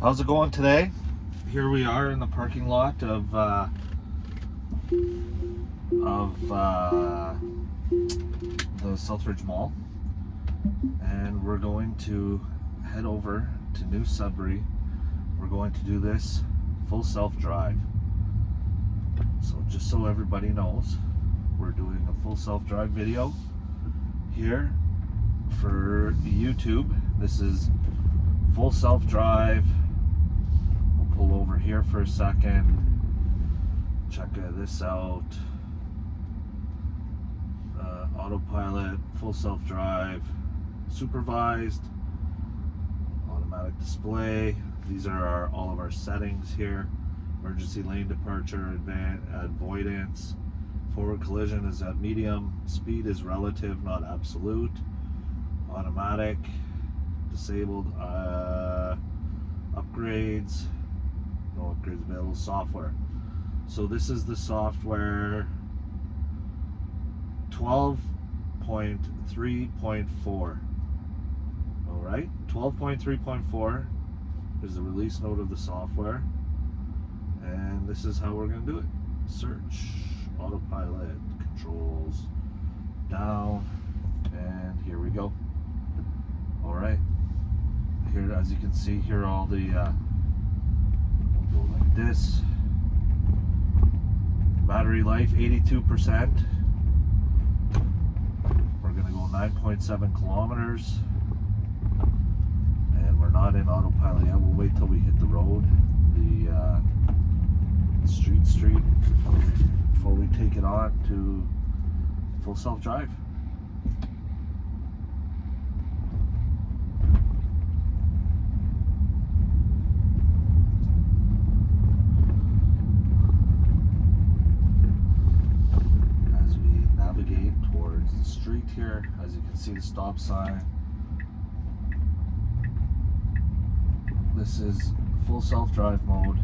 How's it going today? Here we are in the parking lot of the Southridge Mall, and we're going to head over to New Sudbury. We're going to do this full self-drive. So just so everybody knows, we're doing a full self-drive video here for YouTube. This is full self-drive. We'll pull over here for a second. Check this out. Autopilot, full self-drive, supervised, automatic display. These are all of our settings here. Emergency lane departure, avoidance, forward collision is at medium, speed is relative, not absolute, automatic, disabled, upgrades, no upgrades available, software. So this is the software 12.3.4. Alright, 12.3.4 is the release note of the software, and this is how we're going to do it. Search, autopilot, controls, down, and here we go. Alright, here, as you can see, here are all the we'll go like this. Battery life 82%. We're going to go 9.7 kilometers, and we're not in autopilot yet. We'll wait till we hit the road, the street before we take it on to full self-drive. As we navigate towards the street here, as you can see the stop sign, this is full self-drive mode.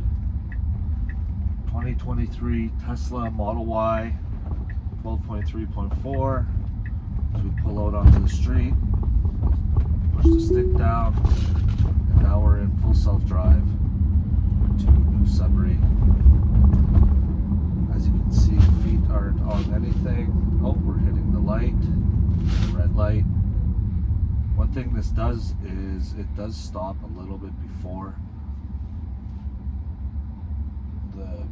2023 Tesla Model Y, 12.3.4. As we pull out onto the street, push the stick down, and now we're in full self-drive to New Sudbury. As you can see, feet aren't on anything. Oh, we're hitting the light, the red light. One thing this does is it does stop a little bit before the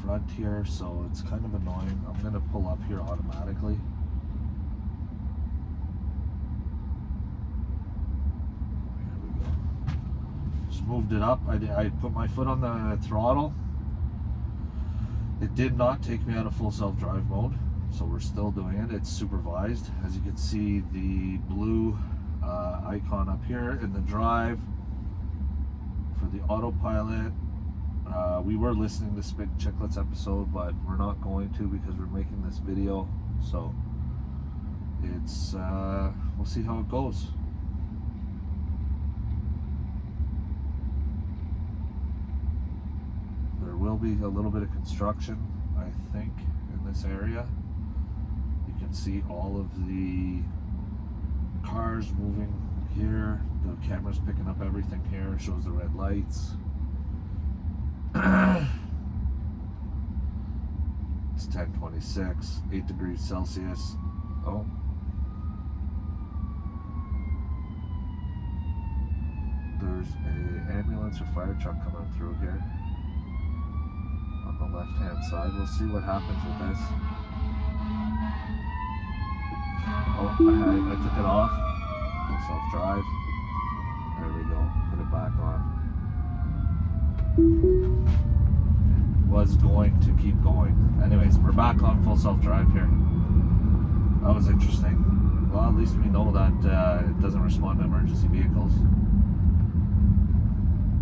front here, so it's kind of annoying. I'm going to pull up here automatically. Here we go. Just moved it up. I put my foot on the throttle. It did not take me out of full self-drive mode, so we're still doing it. It's supervised. As you can see, the blue icon up here in the drive for the autopilot. We were listening to Spit Chicklets episode, but we're not going to because we're making this video. So it's we'll see how it goes. There will be a little bit of construction, I think, in this area. You can see all of the cars moving here. The camera's picking up everything here. It shows the red lights. It's 10:26, 8 degrees Celsius. Oh. There's an ambulance or fire truck coming through here on the left-hand side. We'll see what happens with this. Oh, I took it off. Full self-drive. There we go. Put it back on. Was going to keep going. Anyways, we're back on full self-drive here. That was interesting. Well, at least we know that it doesn't respond to emergency vehicles.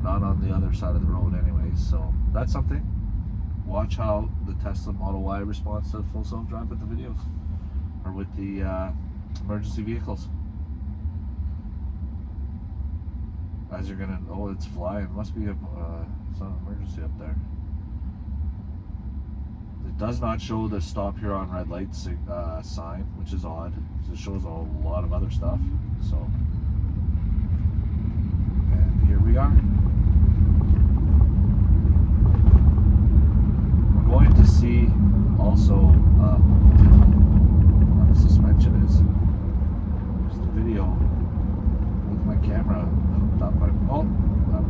Not on the other side of the road anyways, so that's something. Watch how the Tesla Model Y responds to full self-drive with the videos, or with the emergency vehicles. As you're gonna, oh, it's flying. Must be some emergency up there. It does not show the stop here on red light sign, which is odd, because it shows a lot of other stuff. So, and here we are.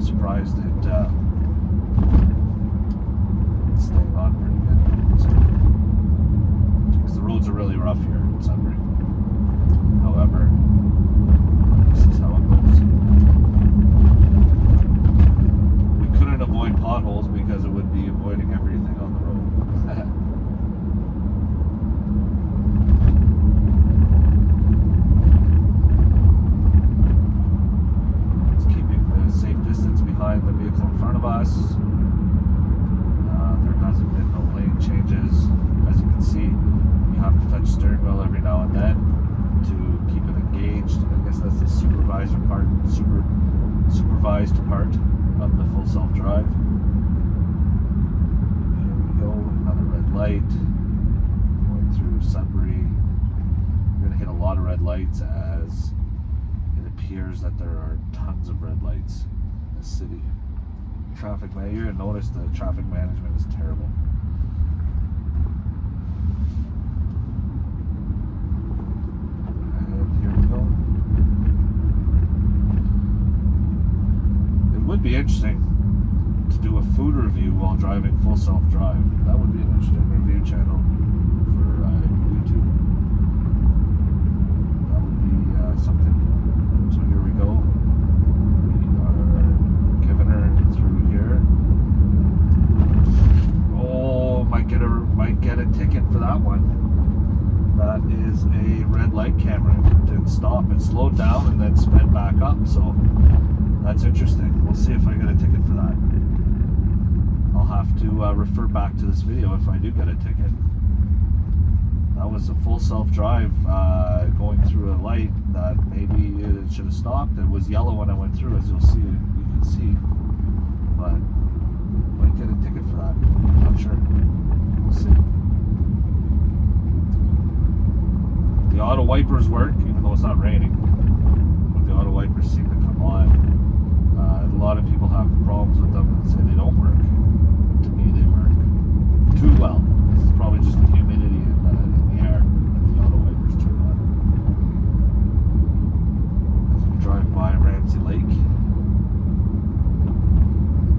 surprised it's staying on pretty good. So, because the roads are really rough here in Sudbury. However, this is how it goes. We couldn't avoid potholes because it would be avoiding everything on the road. It's keeping the safe distance behind the vehicle in front of us. There hasn't been no lane changes. As you can see, you have to touch the steering wheel every now and then to keep it engaged. I guess that's the supervised part of the full self-drive. Here we go, another red light. Going through Sudbury. We're going to hit a lot of red lights as it appears that there are tons of red lights in the city. Traffic man, you're going to notice the traffic management is terrible. Would be interesting to do a food review while driving full self-drive. That would be an interesting review channel for YouTube. That would be something. So here we go. We are giving her through here. Oh, might get a ticket for that one. That is a red light camera. It didn't stop. It slowed down and then sped back up. So that's interesting. We'll see if I get a ticket for that. I'll have to refer back to this video if I do get a ticket. That was a full self-drive going through a light that maybe it should have stopped. It was yellow when I went through, as you can see. But might get a ticket for that. Not sure. We'll see. The auto wipers work, even though it's not raining. But the auto wipers seem to come on. A lot of people have problems with them and say they don't work. To me, they work too well. This is probably just the humidity in the air that the auto wipers turn on. As we drive by Ramsey Lake, it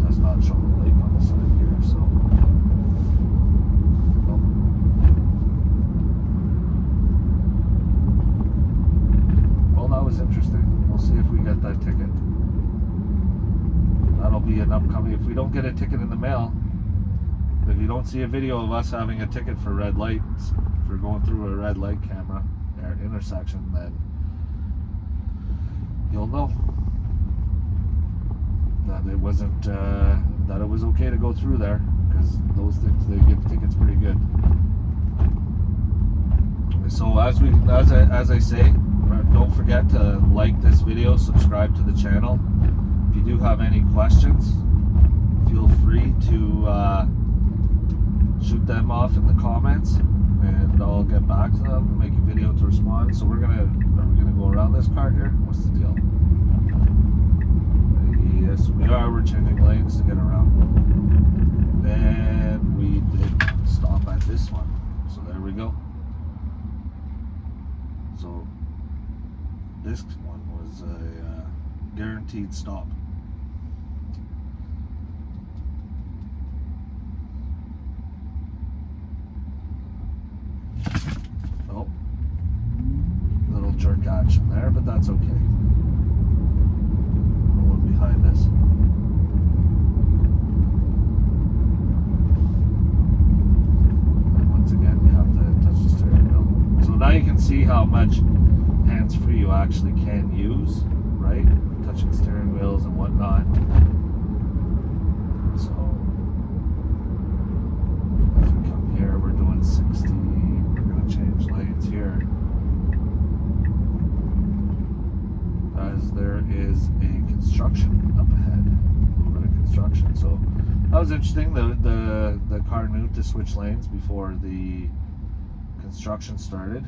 does not show the lake on the side here, so. Well, that was interesting. We'll see if we get that ticket. That'll be an upcoming, if we don't get a ticket in the mail, if you don't see a video of us having a ticket for red lights, for going through a red light camera or intersection, then you'll know that it wasn't, that it was okay to go through there, because those things, they give tickets pretty good. So as I say, don't forget to like this video, subscribe to the channel. If you do have any questions, feel free to shoot them off in the comments, and I'll get back to them, make a video to respond. So are we gonna go around this car here? What's the deal? Yes, we are. We're changing lanes to get around. And we did stop at this one. So there we go. So this one was a guaranteed stop. Oh, little jerk action there, but that's okay. No one behind us. And once again, you have to touch the steering wheel. So now you can see how much hands-free you actually can use, right? Touching steering wheels and whatnot. So as we come here, we're doing 60. We're going to change lanes here, as there is a construction up ahead. A little bit of construction. So that was interesting. The car knew to switch lanes before the construction started.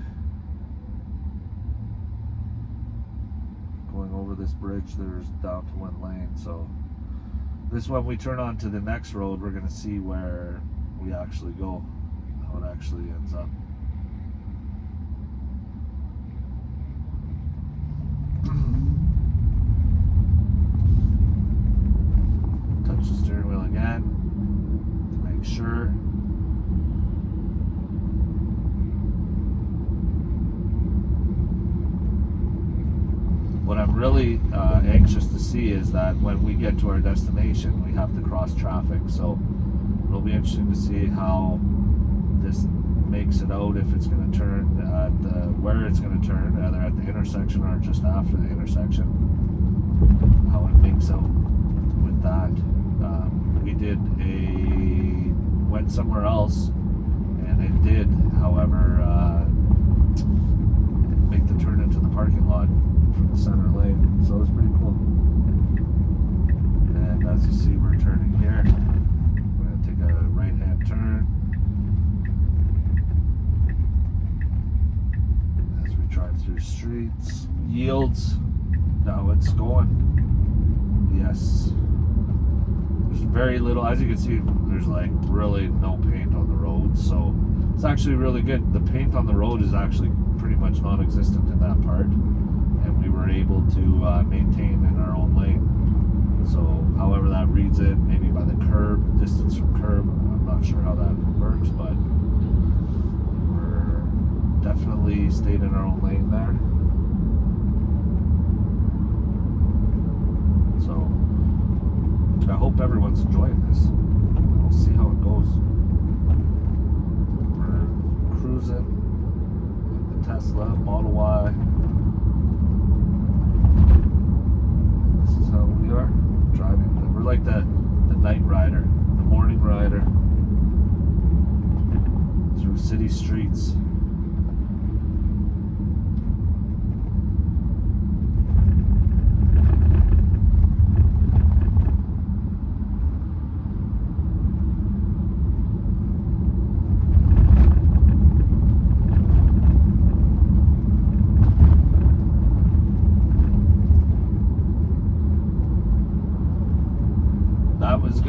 Going over this bridge, there's down to one lane. So this, when we turn on to the next road, we're going to see where we actually go, how it actually ends up. see is that when we get to our destination, we have to cross traffic. So it'll be interesting to see how this makes it out, if it's going to turn at where it's going to turn, either at the intersection or just after the intersection. How it makes out with that. We went somewhere else, and it did, however, make the turn into the parking lot from the center lane. So it was pretty cool. And as you see, we're turning here. We're going to take a right-hand turn as we drive through streets. Yields. Now it's going. Yes. There's very little, as you can see, there's like really no paint on the road, so it's actually really good. The paint on the road is actually pretty much non-existent in that part, and we were able to maintain in our own lane. So however that reads it, maybe by the curb, distance from curb, I'm not sure how that works, but we're definitely stayed in our own lane there. So I hope everyone's enjoying this. We'll see how it goes. We're cruising in the Tesla Model Y. This is how we are driving. We're like the night rider, the morning rider through city streets.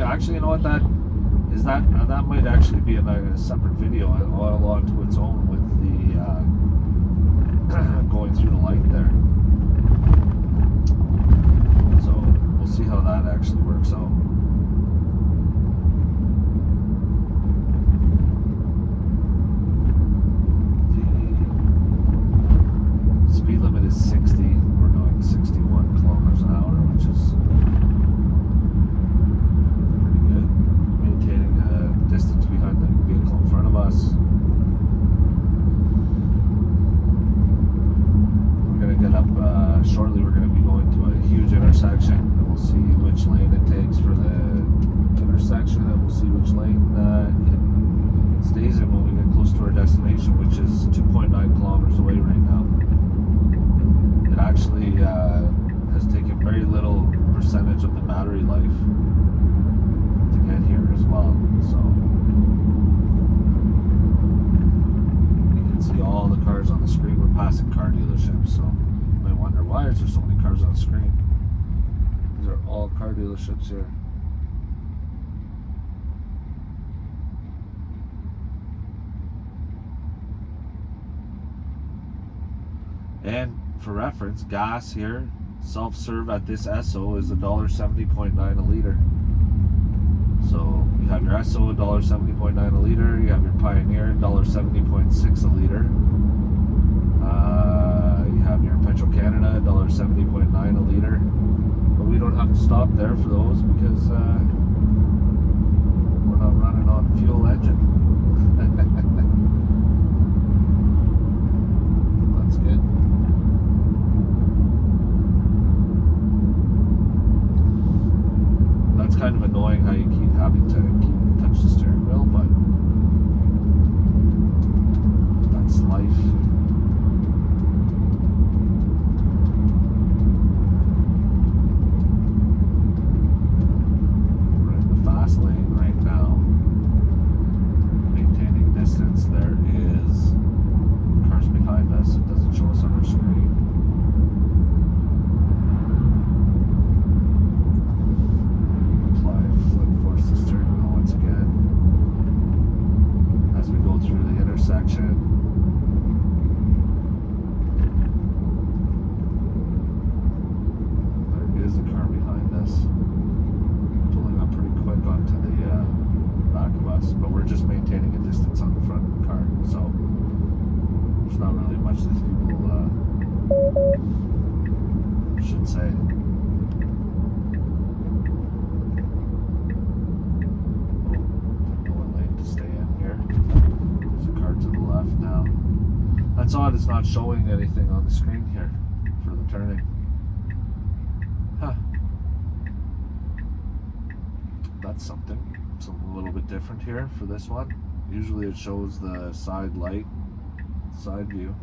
Actually, you know what, that might actually be a separate video all onto its own with the going through the light there. So we'll see how that actually works out. The speed limit is 60. We're doing 61 kilometers an hour, which is distance behind the vehicle in front of us. We're going to get up shortly. We're going to be going to a huge intersection, and we'll see which lane it takes for the intersection, and we'll see which lane it stays in when we get close to our destination, which is 2.9 kilometers away right now. It actually has taken very little percentage of the battery life to get here as well. So you can see all the cars on the screen. We're passing car dealerships, so you might wonder, why is there so many cars on the screen? These are all car dealerships here. And for reference, gas here, self-serve at this Esso is $1.70.9 a liter. So you have your Esso $1.70.9 a liter. You have your Pioneer $1.70.6 a liter. You have your Petro-Canada $1.70.9 a liter. But we don't have to stop there for those because we're not running on fuel engine. That's good. That's kind of annoying how you keep having to touch the steering wheel, but that's life. We're in the fast lane right now, maintaining distance. There is cars behind us. It doesn't show us on our screen. Intersection. There is a car behind us, pulling up pretty quick onto the back of us, but we're just maintaining a distance on the front of the car, so there's not really much these people should say. That's odd, it's not showing anything on the screen here for the turning. Huh. That's something. Something a little bit different here for this one. Usually it shows the side light, side view.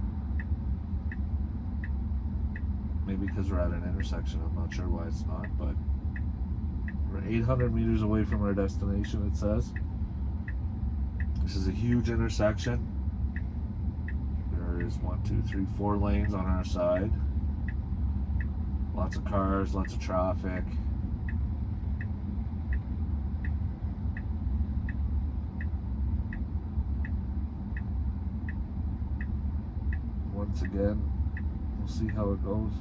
Maybe because we're at an intersection, I'm not sure why it's not, but we're 800 meters away from our destination, it says. This is a huge intersection. There is 1, 2, 3, 4 lanes on our side. Lots of cars, lots of traffic. Once again, we'll see how it goes.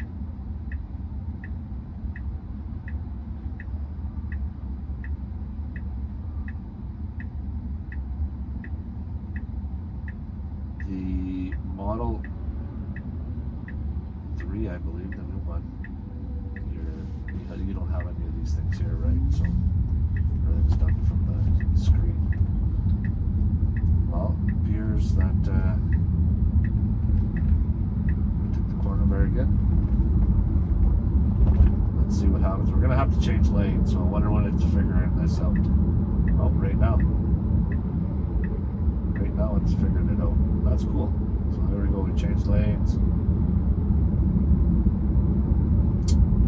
The Model 3, I believe, the new one. You don't have any of these things here, right? So everything's done from the screen. Well, it appears that we took the corner very good. Let's see what happens. We're gonna have to change lanes, so I wonder when it's figuring this out. Oh, right now. Right now it's figured it out. That's cool. So there we go, we changed lanes.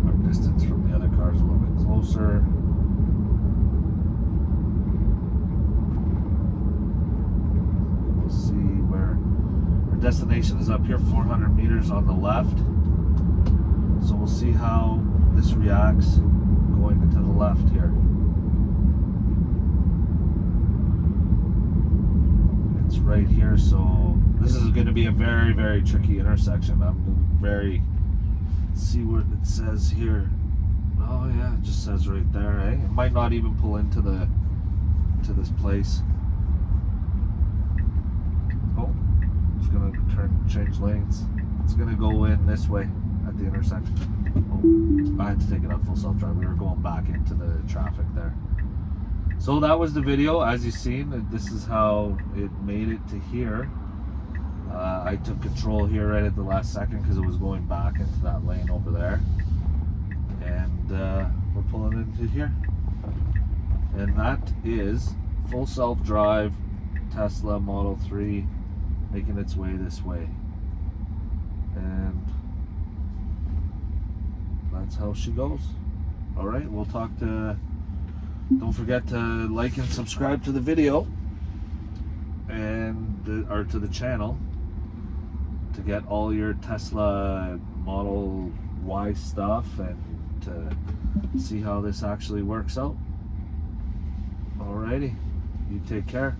Our distance from the other car is a little bit closer. We will see where our destination is up here, 400 meters on the left. So we'll see how this reacts going to the left here. It's right here, so this is going to be a very, very tricky intersection. Let's see what it says here. Oh yeah, it just says right there, eh? It might not even pull into this place. Oh, it's gonna change lanes. It's gonna go in this way at the intersection. Oh, I had to take it on full self-drive. We were going back into the traffic there. So that was the video. As you've seen, this is how it made it to here. I took control here right at the last second because it was going back into that lane over there. And we're pulling into here. And that is full self-drive Tesla Model 3 making its way this way. And that's how she goes. Alright, we'll talk to... Don't forget to like and subscribe to the video and or to the channel to get all your Tesla Model Y stuff and to see how this actually works out. Alrighty, you take care.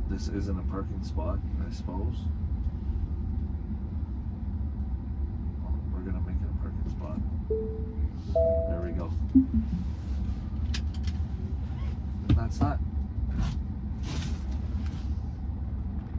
This isn't a parking spot, I suppose. We're gonna make it a parking spot. There we go. And that's that.